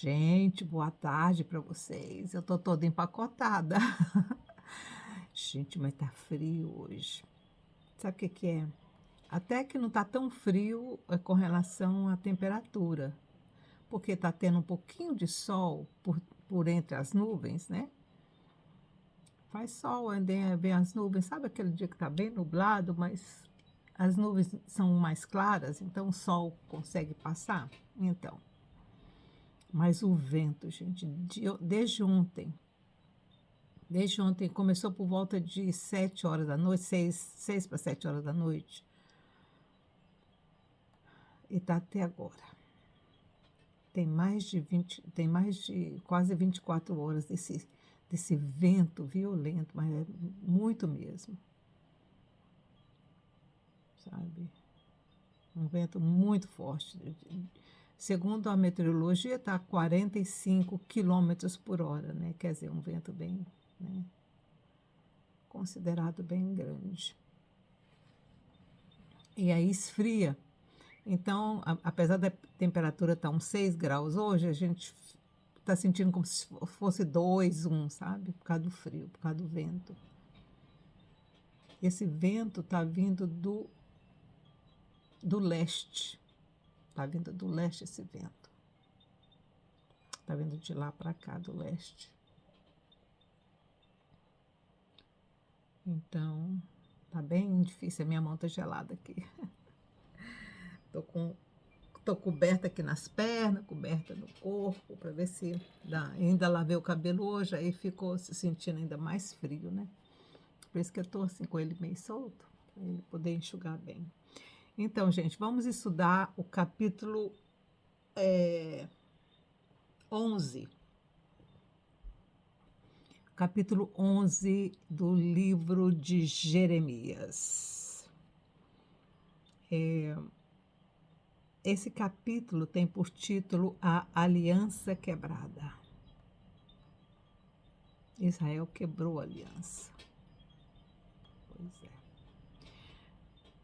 Gente, boa tarde para vocês. Eu tô toda empacotada. Gente, mas tá frio hoje. Sabe o que que é? Até que não tá tão frio, com relação à temperatura, porque tá tendo um pouquinho de sol por entre as nuvens, né. Faz sol, aí vem as nuvens, sabe aquele dia que tá bem nublado, mas as nuvens são mais claras, então o sol consegue passar? Então, mas o vento, gente, desde ontem começou por volta de 7 horas da noite, seis para 7 horas da noite, e tá até agora. Tem mais de quase 24 horas desse vento violento, mas é muito mesmo, sabe. Um vento muito forte. Segundo a meteorologia, está a 45 quilômetros por hora, né, quer dizer, um vento bem, né, considerado bem grande. E aí esfria. Então, apesar da temperatura estar uns 6 graus hoje, a gente está sentindo como se fosse 2, 1, sabe, por causa do frio, por causa do vento. Esse vento está vindo do leste, está vindo do leste esse vento, está vindo de lá para cá, do leste. Então, tá bem difícil, a minha mão tá gelada aqui. Tô com tô coberta aqui nas pernas, coberta no corpo, para ver se dá. Ainda lavei o cabelo hoje, aí ficou se sentindo ainda mais frio, né. Por isso que eu tô assim com ele meio solto, para ele poder enxugar bem. Então, gente, vamos estudar o capítulo, 11. Capítulo 11 do livro de Jeremias. Esse capítulo tem por título A Aliança Quebrada. Israel quebrou a aliança. Pois é.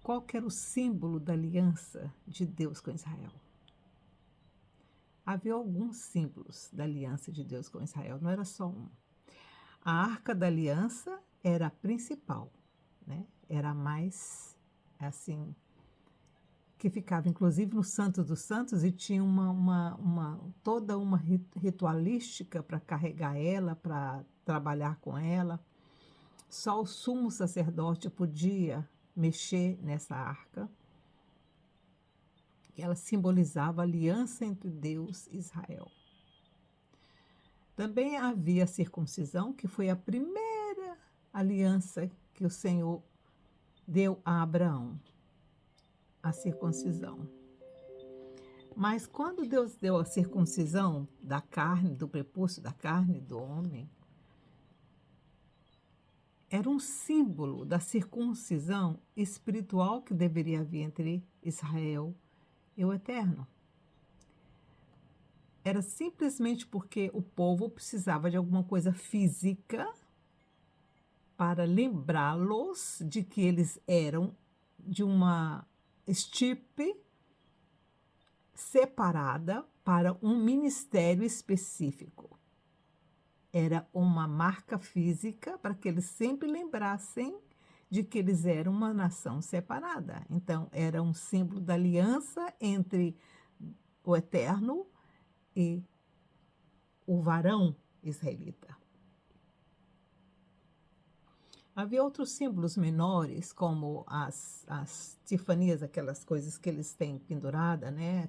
Qual que era o símbolo da aliança de Deus com Israel? Havia alguns símbolos da aliança de Deus com Israel, não era só um. A Arca da Aliança era a principal, né? Era a mais, assim, que ficava inclusive no Santo dos Santos e tinha toda uma ritualística para carregar ela, para trabalhar com ela. Só o sumo sacerdote podia mexer nessa arca. E ela simbolizava a aliança entre Deus e Israel. Também havia a circuncisão, que foi a primeira aliança que o Senhor deu a Abraão, a circuncisão. Mas quando Deus deu a circuncisão da carne, do prepúcio da carne do homem, era um símbolo da circuncisão espiritual que deveria haver entre Israel e o Eterno. Era simplesmente porque o povo precisava de alguma coisa física para lembrá-los de que eles eram de uma estirpe separada para um ministério específico. Era uma marca física para que eles sempre lembrassem de que eles eram uma nação separada. Então, era um símbolo da aliança entre o Eterno e o varão israelita. Havia outros símbolos menores, como as tifanias, aquelas coisas que eles têm pendurada, né?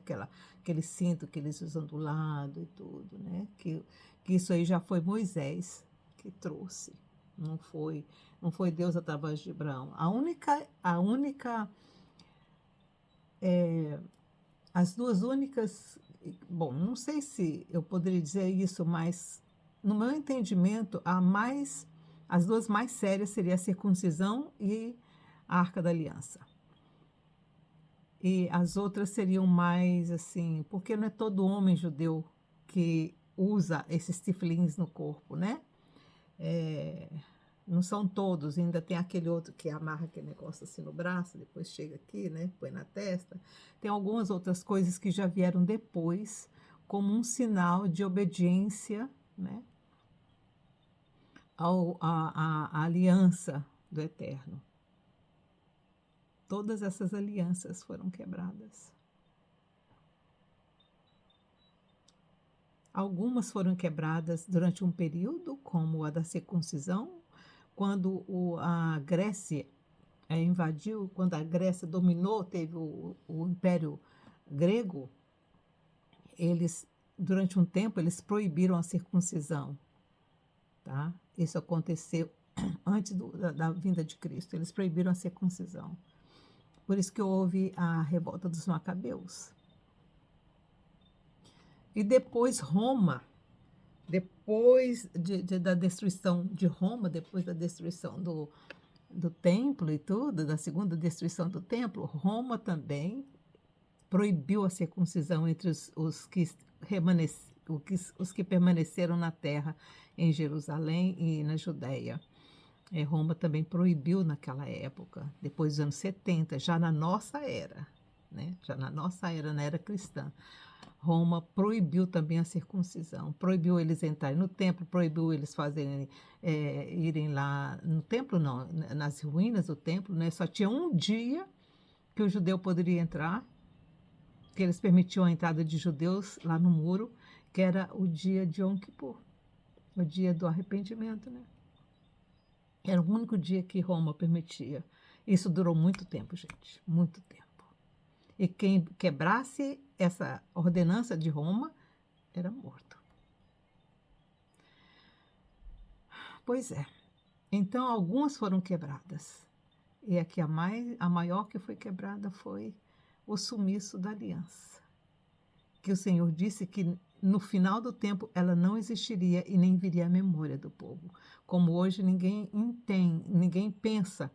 Aquele cinto que eles usam do lado e tudo, né? Que isso aí já foi Moisés que trouxe, não foi Deus através de Abraão. As duas únicas, bom, não sei se eu poderia dizer isso, mas no meu entendimento, as duas mais sérias seriam a circuncisão e a Arca da Aliança. E as outras seriam mais assim, porque não é todo homem judeu que usa esses tiflins no corpo, né? Não são todos, ainda tem aquele outro que amarra aquele negócio assim no braço, depois chega aqui, né, põe na testa. Tem algumas outras coisas que já vieram depois, como um sinal de obediência, né, à aliança do Eterno. Todas essas alianças foram quebradas. Algumas foram quebradas durante um período, como a da circuncisão, quando a Grécia invadiu, quando a Grécia dominou, teve o Império Grego, eles, durante um tempo, eles proibiram a circuncisão, tá? Isso aconteceu antes da vinda de Cristo, eles proibiram a circuncisão. Por isso que houve a revolta dos Macabeus. E depois Roma, depois da destruição de Roma, depois da destruição do templo e tudo, da segunda destruição do templo, Roma também proibiu a circuncisão entre os que permaneceram na terra, em Jerusalém e na Judéia. Roma também proibiu naquela época, depois dos anos 70, já na nossa era, né? Já na nossa era, na era cristã. Roma proibiu também a circuncisão, proibiu eles entrarem no templo, proibiu eles fazerem, irem lá no templo, não, nas ruínas do templo, né? Só tinha um dia que o judeu poderia entrar, que eles permitiam a entrada de judeus lá no muro, que era o dia de Yom Kippur, o dia do arrependimento, né? Era o único dia que Roma permitia. Isso durou muito tempo, gente, muito tempo. E quem quebrasse essa ordenança de Roma era morto. Pois é. Então, algumas foram quebradas. E aqui a maior que foi quebrada foi o sumiço da aliança. Que o Senhor disse que no final do tempo ela não existiria e nem viria à memória do povo. Como hoje ninguém pensa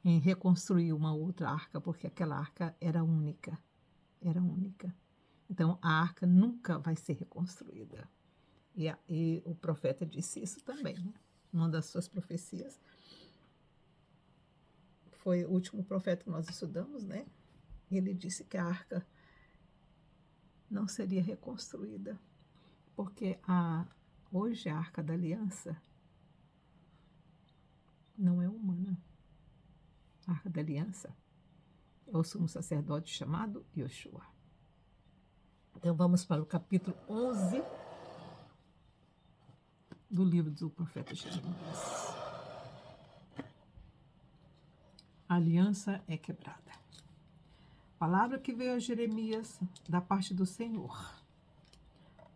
em reconstruir uma outra arca, porque aquela arca era única. Era única. Então, a arca nunca vai ser reconstruída. E o profeta disse isso também, né? Uma das suas profecias. Foi o último profeta que nós estudamos, né? E ele disse que a arca não seria reconstruída, porque hoje a arca da aliança não é humana. A arca da aliança é o sumo sacerdote chamado Yoshua. Então vamos para o capítulo 11 do livro do profeta Jeremias. A aliança é quebrada. Palavra que veio a Jeremias da parte do Senhor.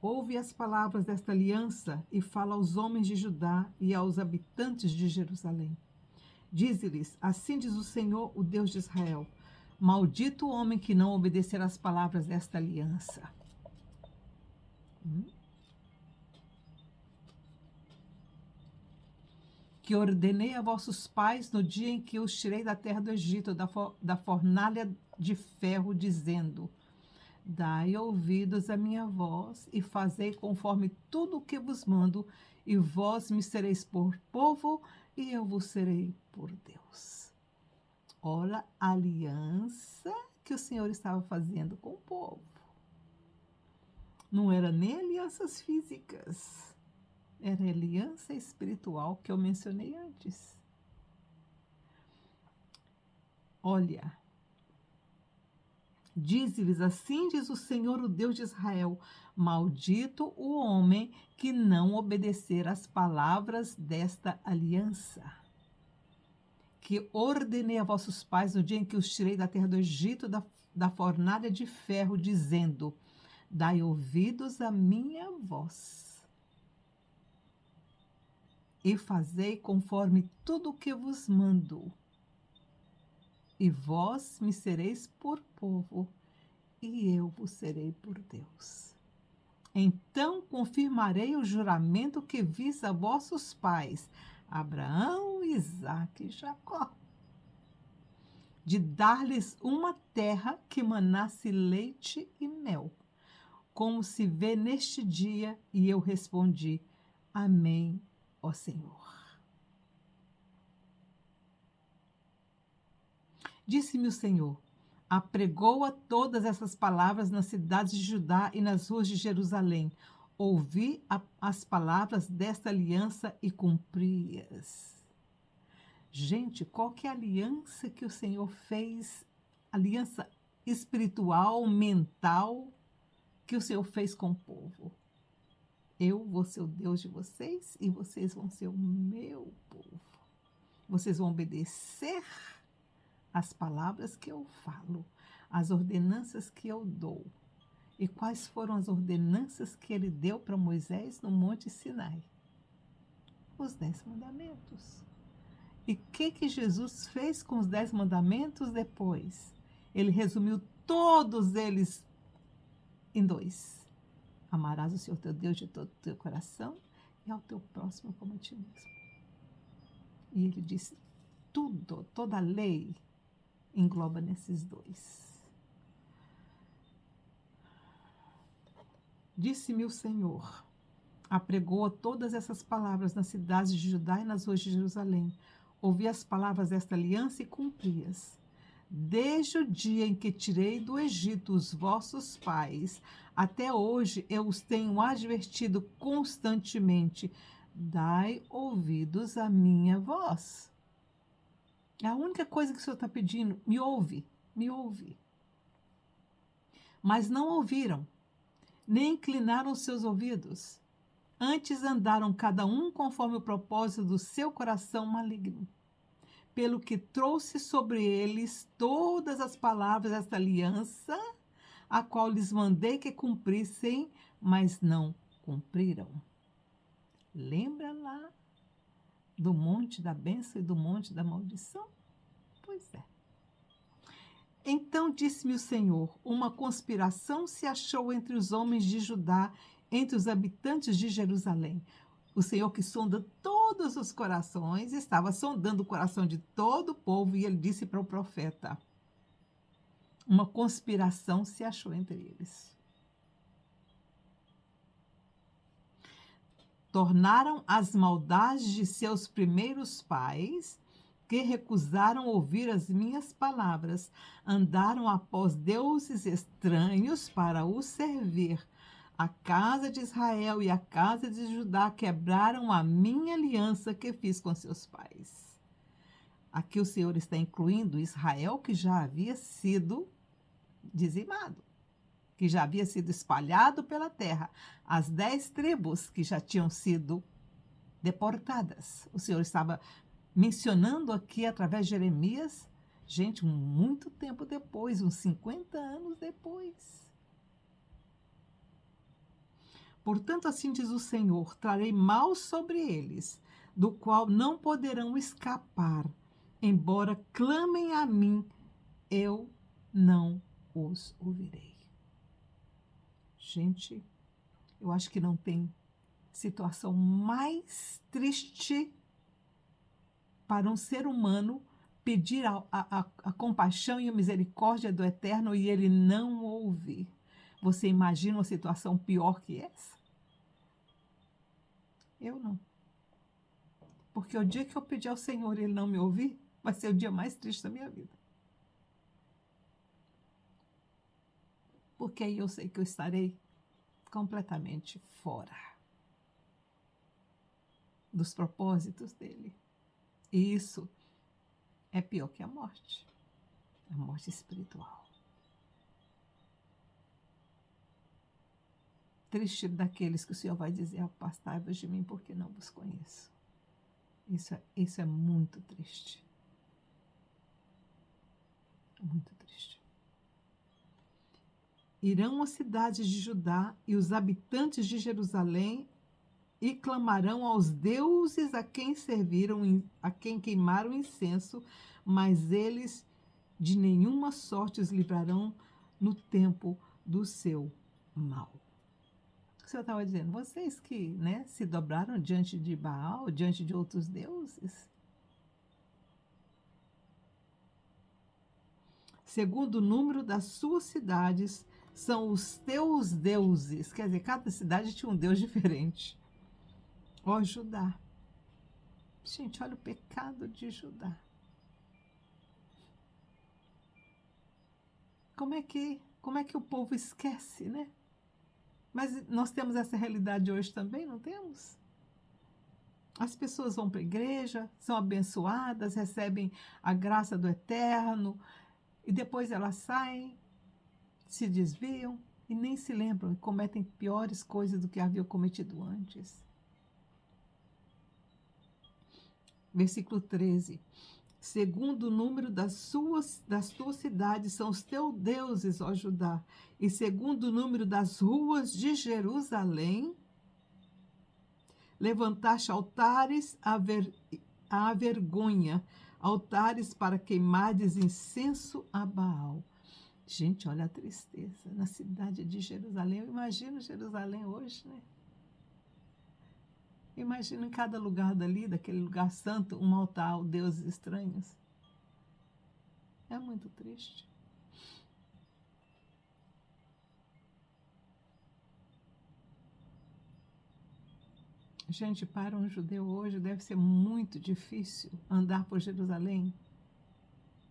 Ouve as palavras desta aliança e fala aos homens de Judá e aos habitantes de Jerusalém. Dize-lhes, assim diz o Senhor, o Deus de Israel, maldito o homem que não obedecer às palavras desta aliança. Que ordenei a vossos pais no dia em que os tirei da terra do Egito, da fornalha de ferro, dizendo, dai ouvidos à minha voz e fazei conforme tudo o que vos mando, e vós me sereis por povo, e eu vos serei por Deus. Olha a aliança que o Senhor estava fazendo com o povo. Não era nem alianças físicas, era aliança espiritual que eu mencionei antes. Olha, dize-lhes, assim diz o Senhor, o Deus de Israel, maldito o homem que não obedecer às palavras desta aliança, que ordenei a vossos pais no dia em que os tirei da terra do Egito, da fornalha de ferro, dizendo, dai ouvidos à minha voz e fazei conforme tudo o que vos mando, e vós me sereis por povo, e eu vos serei por Deus. Então confirmarei o juramento que fiz a vossos pais, Abraão, Isaque e Jacó, de dar-lhes uma terra que manasse leite e mel, como se vê neste dia. E eu respondi, amém, ó Senhor. Disse-me o Senhor, apregoa todas essas palavras nas cidades de Judá e nas ruas de Jerusalém. Ouvi as palavras desta aliança e cumpri-as. Gente, qual que é a aliança que o Senhor fez? Aliança espiritual, mental, que o Senhor fez com o povo. Eu vou ser o Deus de vocês e vocês vão ser o meu povo. Vocês vão obedecer as palavras que eu falo, as ordenanças que eu dou. E quais foram as ordenanças que ele deu para Moisés no Monte Sinai? Os 10 mandamentos. E o que Jesus fez com os 10 mandamentos depois? Ele resumiu todos eles em 2. Amarás o Senhor teu Deus de todo o teu coração e ao teu próximo como a ti mesmo. E ele disse tudo, toda a lei engloba nesses 2. Disse-me o Senhor, apregoa todas essas palavras nas cidades de Judá e nas ruas de Jerusalém. Ouvi as palavras desta aliança e cumpri-as. Desde o dia em que tirei do Egito os vossos pais, até hoje eu os tenho advertido constantemente. Dai ouvidos à minha voz. É a única coisa que o Senhor está pedindo. Me ouve, me ouve. Mas não ouviram, nem inclinaram os seus ouvidos. Antes andaram cada um conforme o propósito do seu coração maligno. Pelo que trouxe sobre eles todas as palavras desta aliança, a qual lhes mandei que cumprissem, mas não cumpriram. Lembra lá do monte da bênção e do monte da maldição? Pois é. Então disse-me o Senhor, uma conspiração se achou entre os homens de Judá, entre os habitantes de Jerusalém. O Senhor que sonda todos os corações, estava sondando o coração de todo o povo, e ele disse para o profeta, uma conspiração se achou entre eles. Tornaram as maldades de seus primeiros pais, que recusaram ouvir as minhas palavras, andaram após deuses estranhos para os servir. A casa de Israel e a casa de Judá quebraram a minha aliança que fiz com seus pais. Aqui o Senhor está incluindo Israel, que já havia sido dizimado, que já havia sido espalhado pela terra, as 10 tribos que já tinham sido deportadas. O Senhor estava mencionando aqui através de Jeremias, gente, muito tempo depois, uns 50 anos depois. Portanto, assim diz o Senhor, trarei mal sobre eles, do qual não poderão escapar, embora clamem a mim, eu não os ouvirei. Gente, eu acho que não tem situação mais triste para um ser humano pedir a compaixão e a misericórdia do Eterno e ele não ouvir. Você imagina uma situação pior que essa? Eu não. Porque o dia que eu pedir ao Senhor e ele não me ouvir, vai ser o dia mais triste da minha vida. Porque aí eu sei que eu estarei completamente fora dos propósitos dele. E isso é pior que a morte espiritual. Triste daqueles que o Senhor vai dizer, afastai-vos de mim porque não vos conheço. Isso é muito triste. Muito triste. Irão as cidades de Judá e os habitantes de Jerusalém e clamarão aos deuses a quem serviram, a quem queimaram incenso, mas eles de nenhuma sorte os livrarão no tempo do seu mal. O Senhor estava dizendo, vocês que se dobraram diante de Baal, diante de outros deuses, segundo o número das suas cidades, são os teus deuses. Quer dizer, cada cidade tinha um deus diferente. Ó Judá. Gente, olha o pecado de Judá. Como é que o povo esquece, né? Mas nós temos essa realidade hoje também, não temos? As pessoas vão para a igreja, são abençoadas, recebem a graça do Eterno, e depois elas saem, se desviam e nem se lembram e cometem piores coisas do que haviam cometido antes. Versículo 13. Segundo o número das tuas cidades são os teus deuses, ó Judá, e segundo o número das ruas de Jerusalém, levantaste altares à vergonha, altares para queimardes incenso a Baal. Gente, olha a tristeza na cidade de Jerusalém. Eu imagino Jerusalém hoje, né? Imagina em cada lugar dali, daquele lugar santo, um altar a deuses estranhos. É muito triste. Gente, para um judeu hoje deve ser muito difícil andar por Jerusalém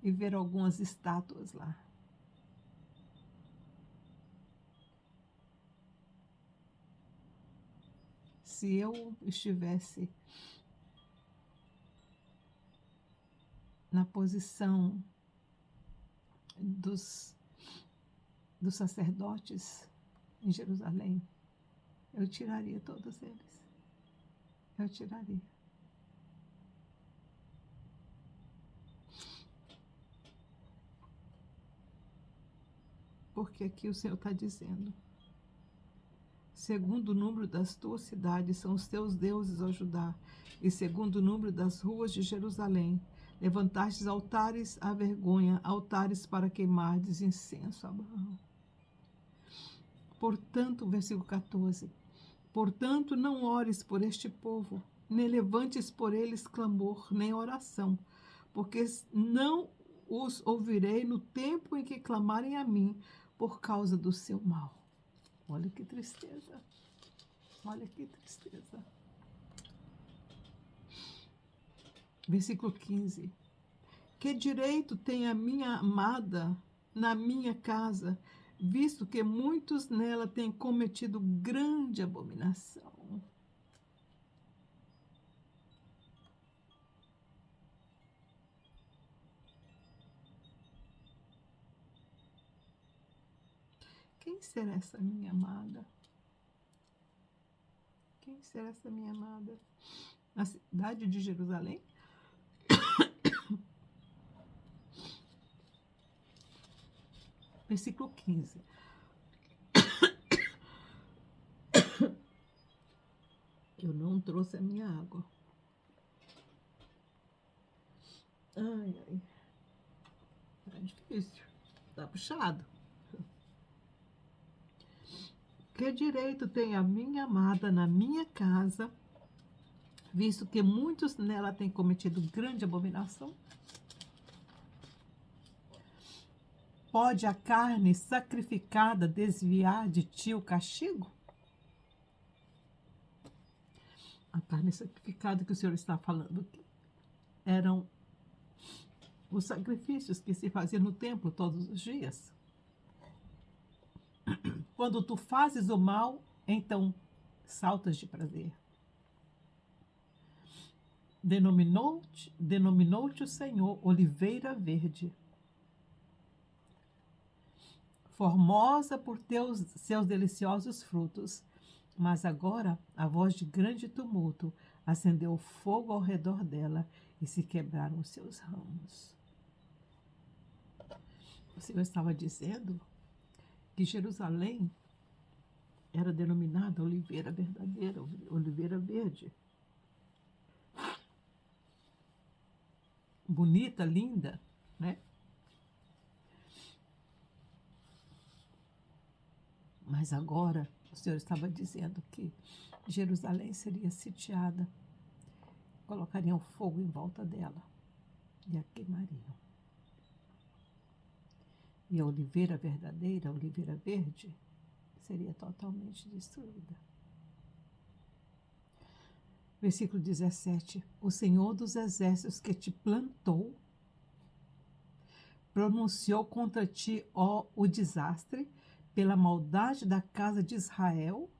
e ver algumas estátuas lá. Se eu estivesse na posição dos sacerdotes em Jerusalém, eu tiraria todos eles. Eu tiraria. Porque aqui o Senhor está dizendo: segundo o número das tuas cidades são os teus deuses, ó Judá, e segundo o número das ruas de Jerusalém, levantastes altares à vergonha, altares para queimardes incenso a Baal. Portanto, versículo 14, portanto, não ores por este povo, nem levantes por eles clamor, nem oração, porque não os ouvirei no tempo em que clamarem a mim por causa do seu mal. Olha que tristeza. Olha que tristeza. Versículo 15. Que direito tem a minha amada na minha casa, visto que muitos nela têm cometido grande abominação? Quem será essa minha amada? Quem será essa minha amada? Na cidade de Jerusalém? Versículo 15. Eu não trouxe a minha água. Ai, ai. Tá difícil. Tá puxado. Que direito tem a minha amada na minha casa, visto que muitos nela têm cometido grande abominação? Pode a carne sacrificada desviar de ti o castigo? A carne sacrificada que o Senhor está falando aqui eram os sacrifícios que se faziam no templo todos os dias. Quando tu fazes o mal, então saltas de prazer. Denominou-te o Senhor oliveira verde, formosa por seus deliciosos frutos. Mas agora a voz de grande tumulto acendeu fogo ao redor dela e se quebraram os seus ramos. O Senhor estava dizendo que Jerusalém era denominada oliveira verdadeira, oliveira verde. Bonita, linda, né? Mas agora o Senhor estava dizendo que Jerusalém seria sitiada, colocariam fogo em volta dela e a queimariam. E a oliveira verdadeira, a oliveira verde, seria totalmente destruída. Versículo 17. O Senhor dos exércitos que te plantou pronunciou contra ti, ó, o desastre, pela maldade da casa de Israel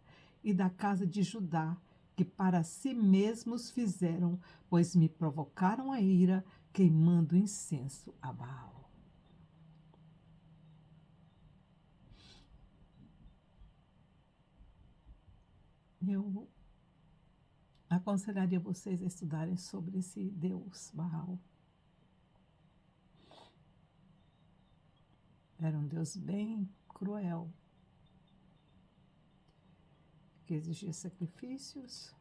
e da casa de Judá, que para si mesmos fizeram, pois me provocaram a ira, queimando incenso a Baal. Eu aconselharia vocês a estudarem sobre esse Deus, Baal. Era um Deus bem cruel, que exigia sacrifícios.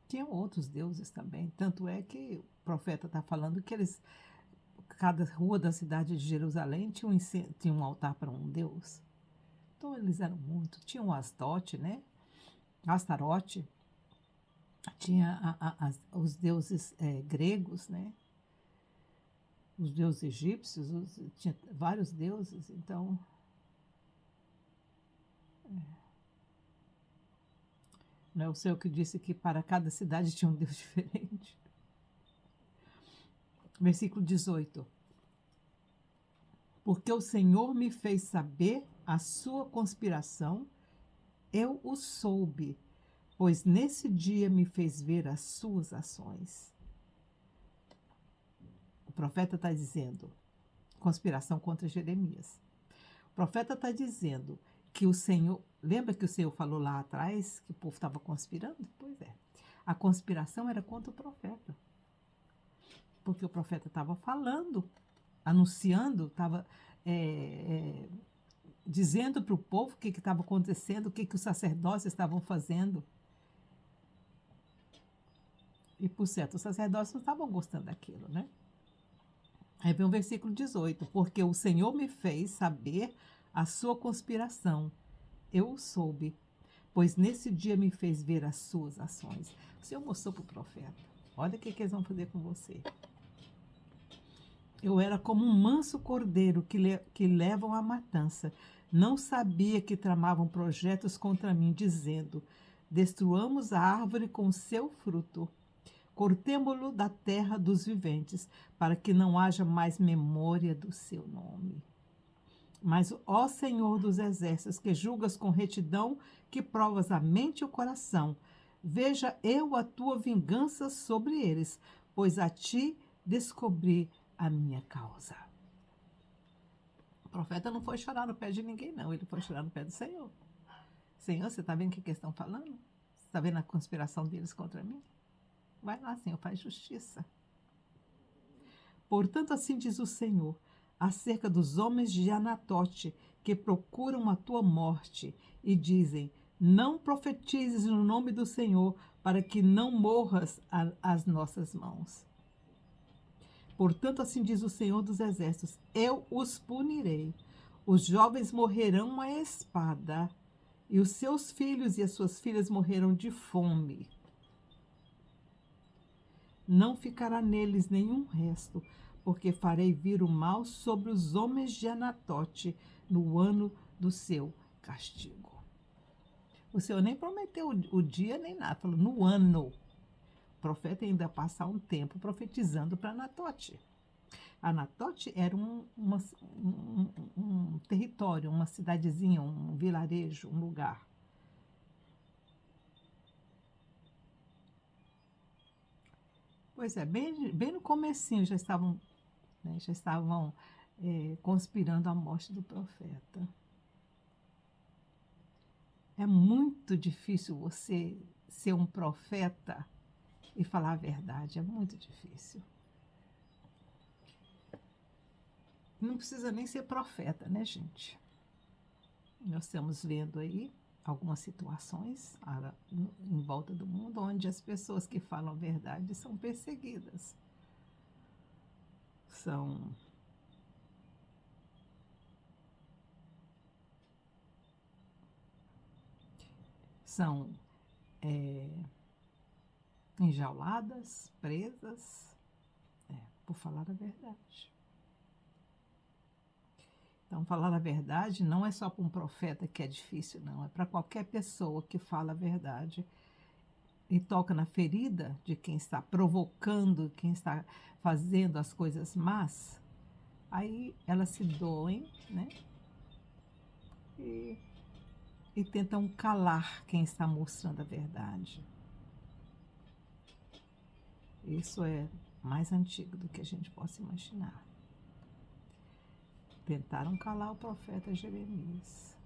Tinham outros deuses também, tanto é que o profeta está falando que cada rua da cidade de Jerusalém tinha um altar para um deus. Então eles eram muito. Tinha o Astote, né? Astarote, tinha os deuses gregos, né? Os deuses egípcios, tinha vários deuses, então não é o Senhor que disse que para cada cidade tinha um Deus diferente. Versículo 18. Porque o Senhor me fez saber a sua conspiração, eu o soube, pois nesse dia me fez ver as suas ações. O profeta está dizendo, conspiração contra Jeremias. O profeta está dizendo que o Senhor, lembra que o Senhor falou lá atrás que o povo estava conspirando? Pois é. A conspiração era contra o profeta. Porque o profeta estava falando, anunciando, estava dizendo para o povo o que estava acontecendo, o que os sacerdotes estavam fazendo. E, por certo, os sacerdotes não estavam gostando daquilo, né? Aí vem o versículo 18. Porque o Senhor me fez saber a sua conspiração. Eu o soube, pois nesse dia me fez ver as suas ações. O Senhor mostrou para o profeta. Olha o que eles vão fazer com você. Eu era como um manso cordeiro que levam à matança. Não sabia que tramavam projetos contra mim, dizendo: destruamos a árvore com seu fruto. Cortemo-lo da terra dos viventes, para que não haja mais memória do seu nome. Mas, ó Senhor dos exércitos, que julgas com retidão, que provas a mente e o coração, veja eu a tua vingança sobre eles, pois a ti descobri a minha causa. O profeta não foi chorar no pé de ninguém, não. Ele foi chorar no pé do Senhor. Senhor, você está vendo o que eles estão falando? Você está vendo a conspiração deles contra mim? Vai lá, Senhor, faz justiça. Portanto, assim diz o Senhor, acerca dos homens de Anatote, que procuram a tua morte, e dizem, não profetizes no nome do Senhor, para que não morras às nossas mãos. Portanto, assim diz o Senhor dos Exércitos, eu os punirei. Os jovens morrerão à espada, e os seus filhos e as suas filhas morrerão de fome. Não ficará neles nenhum resto, porque farei vir o mal sobre os homens de Anatote no ano do seu castigo. O Senhor nem prometeu o dia nem nada, falou no ano. O profeta ainda passa um tempo profetizando para Anatote. Anatote era um território, uma cidadezinha, um vilarejo, um lugar. Pois é, bem no comecinho já estavam conspirando a morte do profeta. É muito difícil você ser um profeta e falar a verdade, é muito difícil. Não precisa nem ser profeta, né, gente? Nós estamos vendo aí algumas situações em volta do mundo onde as pessoas que falam a verdade são perseguidas. São enjauladas, presas, por falar a verdade. Então, falar a verdade não é só para um profeta que é difícil, não. É para qualquer pessoa que fala a verdade e toca na ferida de quem está provocando, quem está fazendo as coisas más. Aí elas se doem, né? E, e tentam calar quem está mostrando a verdade. Isso é mais antigo do que a gente possa imaginar. Tentaram calar o profeta Jeremias.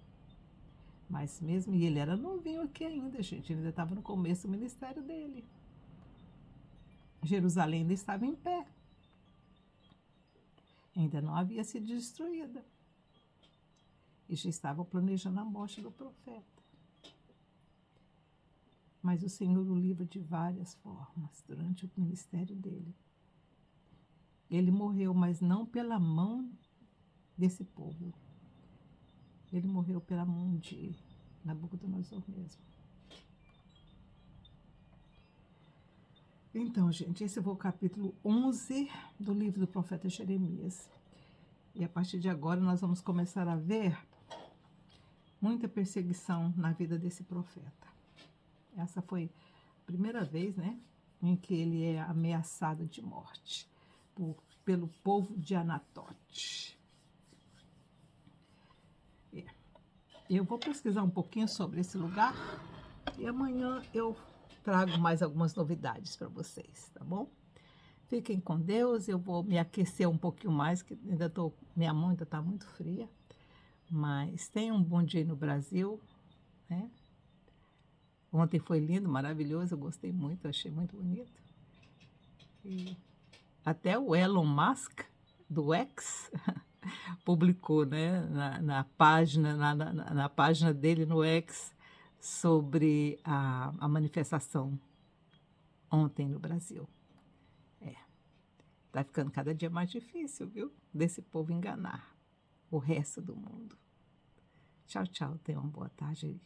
Mas mesmo, e ele era novinho aqui ainda, gente, ele ainda estava no começo do ministério dele. Jerusalém ainda estava em pé, ainda não havia sido destruída. E já estavam planejando a morte do profeta. Mas o Senhor o livra de várias formas durante o ministério dele. Ele morreu, mas não pela mão desse povo. Ele morreu pela mão de Nabucodonosor mesmo. Então, gente, esse foi o capítulo 11 do livro do profeta Jeremias. E a partir de agora nós vamos começar a ver muita perseguição na vida desse profeta. Essa foi a primeira vez, né, em que ele é ameaçado de morte pelo povo de Anatote. Eu vou pesquisar um pouquinho sobre esse lugar e amanhã eu trago mais algumas novidades para vocês, tá bom? Fiquem com Deus, eu vou me aquecer um pouquinho mais, que minha mão ainda está muito fria, mas tenham um bom dia aí no Brasil, né? Ontem foi lindo, maravilhoso, eu gostei muito, achei muito bonito. E até o Elon Musk, do X, publicou, né, na página, na página dele no X sobre a manifestação ontem no Brasil. Tá ficando cada dia mais difícil, viu? Desse povo enganar o resto do mundo. Tchau, tchau. Tenham uma boa tarde.